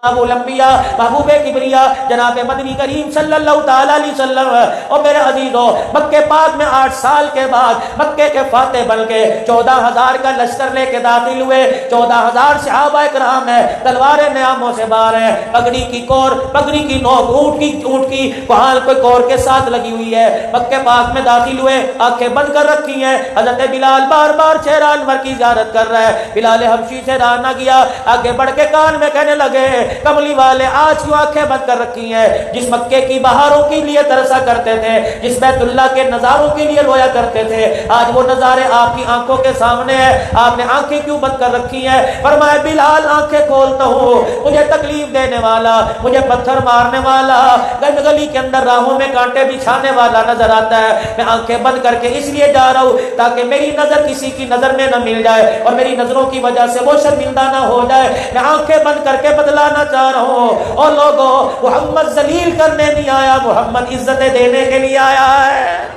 महबूब अंबिया महबूब किबरिया जनाब मदनी करीम सल्लल्लाहु ताला अलैहि वसल्लम। और मेरे अजीजों, मक्के पाक में 8 साल के बाद मक्के के फाते बन के 14,000 का लश्कर लेके दाखिल हुए। 14,000 सहाबा इकराम है, तलवारें नियामों से बाहर है, पगड़ी की कोर, पगड़ी की नोक ऊँट की कोहाल कोई कोर के साथ लगी हुई है। मक्के पाक में दाखिल हुए, आंखें बंद कर रखी हैं। हजरत बिलाल बार बार चेहरा अनवर की ज़ियारत कर रहा है। बिलाल हबशी से राना गया, आगे बढ़ के कान में कहने लगे, कमली वाले आज क्यों आंखें बंद कर रखी हैं? जिस मक्के की बहारों के लिए तरसा करते थे, जिस बैतुल्लाह के नजारों के लिए रोया करते थे, आज वो नजारे आपकी आंखों के सामने है, आपने आंखें क्यों बंद कर रखी हैं? फरमाया, बिलाल आंखें खोलता हूँ, मुझे तकलीफ देने वाला, मुझे पत्थर मारने वाला, गली के अंदर राहों में कांटे बिछाने वाला नजर आता है। मैं आंखें बंद करके इसलिए जा रहा हूँ ताकि मेरी नजर किसी की नजर में न मिल जाए और मेरी नजरों की वजह से वो शर्मिंदा ना हो जाए। मैं आंखें बंद करके बदलाना चाह रहा हूँ। और लोगों, मोहम्मद जलील करने नहीं आया, मोहम्मद इज्जतें देने के लिए आया है।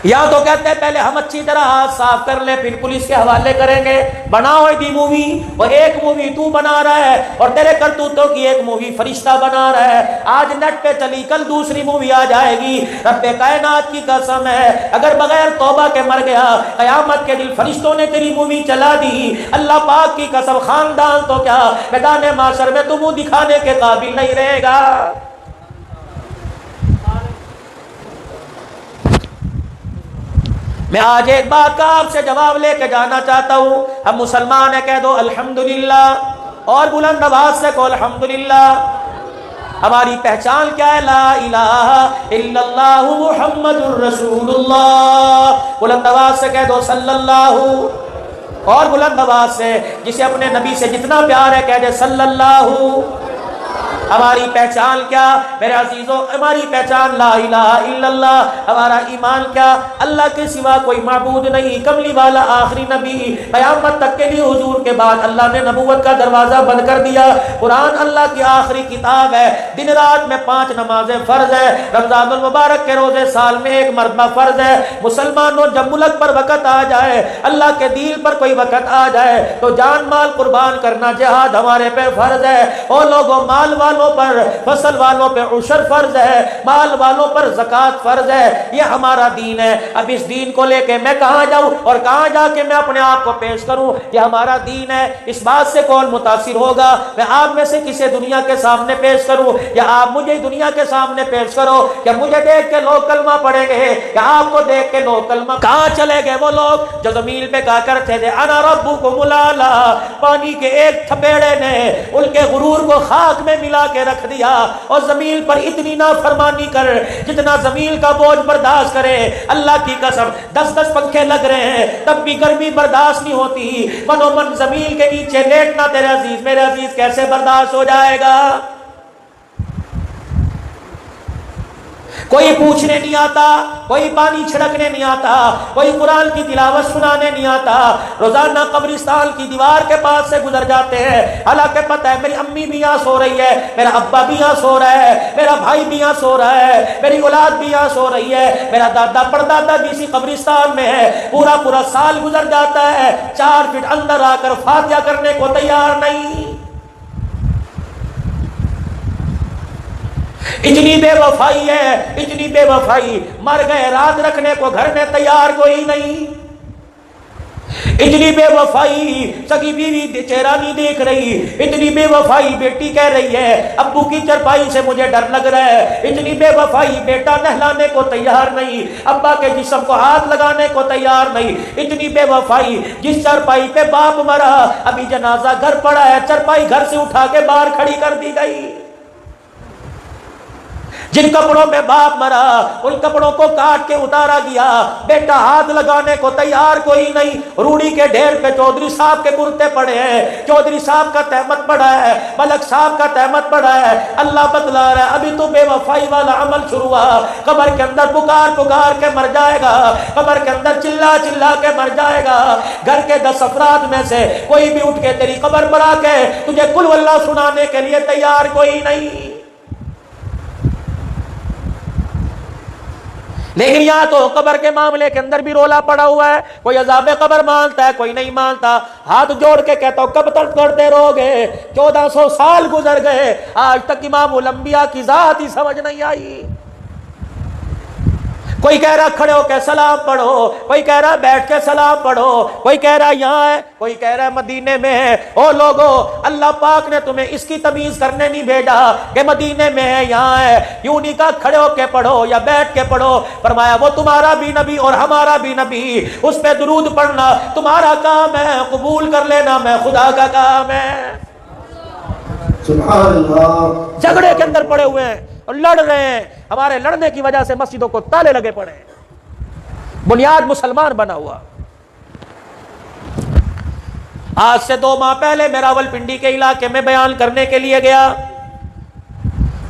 या तो कहते हैं पहले हम अच्छी तरह हाथ साफ कर ले, फिर पुलिस के हवाले करेंगे। बनाओ दी मूवी, और एक मूवी तू बना रहा है और तेरे करतूतों की एक मूवी फरिश्ता बना रहा है। आज नेट पे चली, कल दूसरी मूवी आ जाएगी। रब्बे कायनात की कसम है, अगर बगैर तौबा के मर गया, कयामत के दिन फरिश्तों ने तेरी मूवी चला दी। अल्लाह पाक की कसम, खानदान तो क्या मैदान माशर में तू मुंह दिखाने के काबिल नहीं रहेगा। मैं आज एक बात का आपसे जवाब लेके जाना चाहता हूँ। हम मुसलमान है, कह दो अल्हम्दुलिल्लाह, और बुलंद आवाज से कहो अल्हम्दुलिल्लाह। हमारी पहचान क्या है? ला इलाहा इल्लल्लाह मुहम्मदुर रसूलुल्लाह। बुलंद आवाज से कह दो सल्लल्लाहु, और बुलंद आवाज से जिसे अपने नबी से जितना प्यार है कह दे सल्लल्लाहु। हमारी पहचान क्या मेरे अजीजों? हमारी पहचान ला इलाहा इल्लल्लाह। हमारा ईमान क्या? अल्लाह के सिवा कोई माबूद नहीं। कमली वाला आखिरी नबी, क़यामत तक के लिए हुजूर के बाद अल्लाह ने नबूवत का दरवाजा बंद कर दिया। कुरान अल्लाह की आखिरी किताब है। दिन रात में 5 नमाजें फर्ज है। रमजानुल मुबारक के रोजे साल में 1 मरतबा फर्ज है। मुसलमानों, जब मुल्क पर वक़्त आ जाए, अल्लाह के दीन पर कोई वक़्त आ जाए तो जान माल कुर्बान करना जिहाद हमारे पे फर्ज है। और लोगों, माल वालों पर, फसल वालों पे उशर फर्ज है, माल वालों पर ज़कात फर्ज है। ये हमारा दीन है। अब इस दीन को लेके मैं कहाँ जाऊँ और कहाँ जाके मैं अपने आप को पेश करूँ? ये हमारा दीन है। इस बात से कौन मुतासिर होगा? मैं आप में से किसे दुनिया के सामने पेश करूँ, या आप मुझे दुनिया के सामने पेश करो? क्या मुझे देख के लोग कलमा पढ़ेंगे, या आपको देख के लोग कलमा? कहाँ चले गए वो लोग जो ज़मीन पे कहा करते थे अना रब्बुकुमुल आला? पानी के एक थपेड़े ने उनके गुरूर को खाक में मिला के रख दिया। और जमीन पर इतनी नाफरमानी कर जितना जमीन का बोझ बर्दाश्त करे। अल्लाह की कसम, 10-10 पंखे लग रहे हैं तब भी गर्मी बर्दाश्त नहीं होती। मनोमन जमीन के नीचे लेटना तेरे अजीज, मेरे अजीज, कैसे बर्दाश्त हो जाएगा? कोई पूछने नहीं आता, कोई पानी छिड़कने नहीं आता, कोई कुरान की तिलावत सुनाने नहीं आता। रोजाना कब्रिस्तान की दीवार के पास से गुजर जाते हैं। हालांकि पता है मेरी अम्मी भी यहाँ सो रही है, मेरा अब्बा भी यहाँ सो रहा है, मेरा भाई भी यहाँ सो रहा है, मेरी औलाद भी यहाँ सो रही है, मेरा दादा परदादा भी इसी कब्रिस्तान में है। पूरा पूरा साल गुजर जाता है, 4 फीट अंदर आकर फातिहा करने को तैयार नहीं। इतनी बेवफाई है, इतनी बेवफाई। मर गए, रात रखने को घर में तैयार कोई नहीं। इतनी बेवफाई, सगी बीवी चेहरा नहीं देख रही। इतनी बेवफाई, बेटी कह रही है अब्बू की चरपाई से मुझे डर लग रहा है। इतनी बेवफाई, बेटा नहलाने को तैयार नहीं, अब्बा के जिस्म को हाथ लगाने को तैयार नहीं। इतनी बेवफाई, जिस चरपाई पे बाप मरा अभी जनाजा घर पड़ा है, चरपाई घर से उठा के बाहर खड़ी कर दी गई। जिन कपड़ों में बाप मरा उन कपड़ों को काट के उतारा गया, बेटा हाथ लगाने को तैयार कोई नहीं। रूढ़ी के ढेर पे चौधरी साहब के कुर्ते पड़े हैं, चौधरी साहब का तहमत पड़ा है, मलक साहब का तहमत पड़ा है। अल्लाह बतला रहा है अभी तो बेवफाई वाला अमल शुरू हुआ। कब्र के अंदर पुकार पुकार के मर जाएगा, कब्र के अंदर चिल्ला चिल्ला के मर जाएगा। घर के 10 अफराद में से कोई भी उठ के तेरी कब्र पर आके तुझे कुल वल्लाह सुनाने के लिए तैयार कोई नहीं। لیکن یہاں تو قبر کے معاملے کے اندر بھی رولا پڑا ہوا ہے، کوئی عذاب قبر مانتا ہے، کوئی نہیں مانتا۔ ہاتھ جوڑ کے کہتا ہوں کب تک کرتے رہو گے؟ 1400 سال گزر گئے، آج تک امام الانبیاء کی ذات ہی سمجھ نہیں آئی۔ کوئی کہہ رہا کھڑے ہو کے سلام پڑھو، کوئی کہہ رہا بیٹھ کے سلام پڑھو، کوئی کہہ رہا یہاں ہے، کوئی کہہ رہا مدینے میں ہے۔ او لوگو، اللہ پاک نے تمہیں اس کی تمیز کرنے نہیں بھیجا کہ مدینے میں ہے یہاں ہے، یوں نہیں کہا کھڑے ہو کے پڑھو یا بیٹھ کے پڑھو، فرمایا وہ تمہارا بھی نبی اور ہمارا بھی نبی، اس پہ درود پڑھنا تمہارا کام ہے، قبول کر لینا میں خدا کا کام ہے۔ سبحان اللہ۔ جھگڑے کے اندر پڑے ہوئے ہیں اور لڑ رہے ہیں، ہمارے لڑنے کی وجہ سے مسجدوں کو تالے لگے پڑے ہیں، بنیاد مسلمان بنا ہوا۔ آج سے 2 ماہ پہلے میں راولپنڈی کے علاقے میں بیان کرنے کے لیے گیا،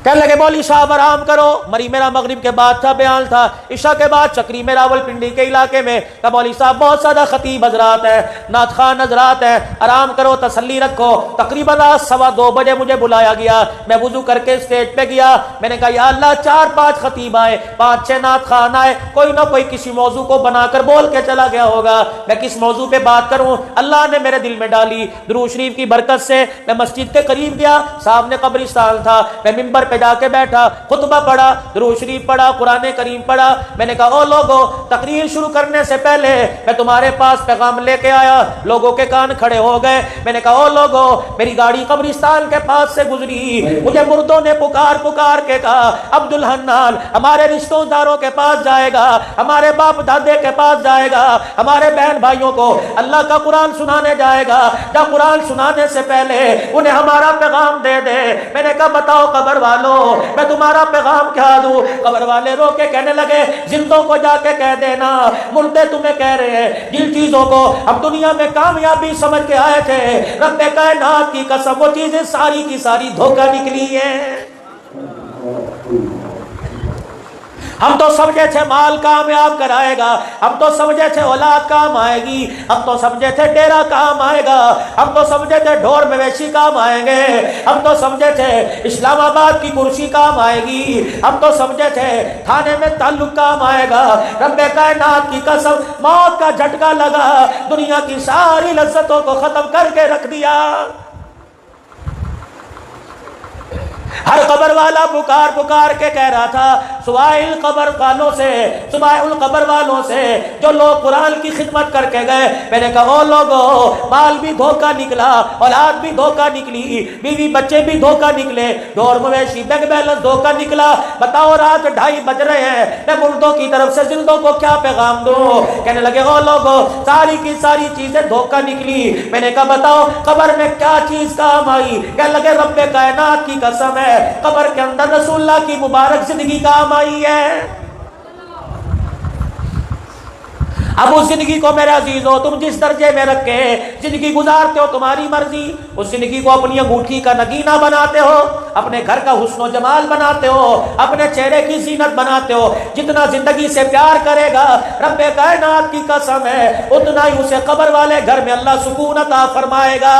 کہنے لگے مولوی صاحب آرام کرو، مری میرا مغرب کے بعد تھا، بیان تھا عشاء کے بعد چکری میں راولپنڈی کے علاقے میں، کہ مولوی صاحب بہت زیادہ خطیب حضرات ہیں، نعت خوان حضرات ہیں، آرام کرو تسلی رکھو۔ تقریباً 2:15 بجے مجھے بلایا گیا، میں وضو کر کے اسٹیج پہ گیا، میں نے کہا یا اللہ 4-5 خطیب آئے، 5-6 نعت خوان آئے، کوئی نہ کوئی کسی موضوع کو بنا کر بول کے چلا گیا ہوگا، میں کس موضوع پہ بات کروں؟ اللہ نے میرے دل میں ڈالی، درود شریف کی برکت سے میں مسجد کے قریب گیا، سامنے قبرستان تھا، میں ممبر پہ جا کے بیٹھا، خطبہ پڑھا، درود شریف پڑھا، قرآن کریم پڑھا۔ میں نے کہا او لوگو، تقریر شروع کرنے سے پہلے میں تمہارے پاس پیغام لے کے آیا، لوگوں کے کان کھڑے ہو گئے۔ میں نے کہا او لوگو، میری گاڑی قبرستان کے پاس سے گزری، مجھے مردوں نے پکار کے کہا عبد الحنان ہمارے رشتوں داروں کے پاس جائے گا، ہمارے باپ دادے کے پاس جائے گا، ہمارے بہن بھائیوں کو اللہ کا قرآن سنانے جائے گا، جب قرآن سنانے سے پہلے انہیں ہمارا پیغام دے دے۔ میں نے کہا بتاؤ قبر والوں، میں تمہارا پیغام کیا دوں؟ قبر والے رو کے کہنے لگے زندوں کو جا کے کہہ دینا، مردے تمہیں کہہ رہے ہیں جن چیزوں کو ہم دنیا میں کامیابی سمجھ کے آئے تھے، رب کائنات کی قسم وہ چیزیں ساری کی ساری دھوکہ نکلی ہیں۔ ہم تو سمجھے تھے مال کامیاب کرائے گا، ہم تو سمجھے تھے اولاد کام آئے گی، ہم تو سمجھے تھے ڈیرا کام آئے گا، ہم تو سمجھے تھے ڈھور مویشی کام آئیں گے، ہم تو سمجھے تھے اسلام آباد کی کرسی کام آئے گی، ہم تو سمجھے تھے تھانے میں تعلق کام آئے گا۔ رب کائنات کی قسم موت کا جھٹکا لگا، دنیا کی ساری لذتوں کو ختم کر کے رکھ دیا۔ ہر قبر والا پکار کے کہہ رہا تھا سوائے القبر والوں سے جو لوگ قرآن کی خدمت کر کے گئے۔ میں نے کہا او لوگو، مال بھی دھوکہ نکلا، اولاد بھی دھوکہ نکلی، بیوی بچے بھی دھوکہ نکلے، ڈور مویشی بینک بیلنس دھوکہ نکلا۔ بتاؤ رات 2:30 بج رہے ہیں، میں مردوں کی طرف سے زندوں کو کیا پیغام دوں؟ کہنے لگے او لوگو ساری کی ساری چیزیں دھوکہ نکلی۔ میں نے کہا بتاؤ قبر میں کیا چیز کام آئی؟ کہنے لگے رب کائنات کی قسم ہے قبر کے اندر رسول اللہ کی مبارک زندگی کام آئی ہے۔ اب اس زندگی کو میرے عزیزو تم جس درجے میں رکھ کے زندگی گزارتے ہو تمہاری مرضی، اس زندگی کو اپنی انگوٹھی کا نگینہ بناتے ہو، اپنے گھر کا حسن و جمال بناتے ہو، اپنے چہرے کی زینت بناتے ہو۔ جتنا زندگی سے پیار کرے گا رب کائنات کی قسم ہے اتنا ہی اسے قبر والے گھر میں اللہ سکون عطا فرمائے گا۔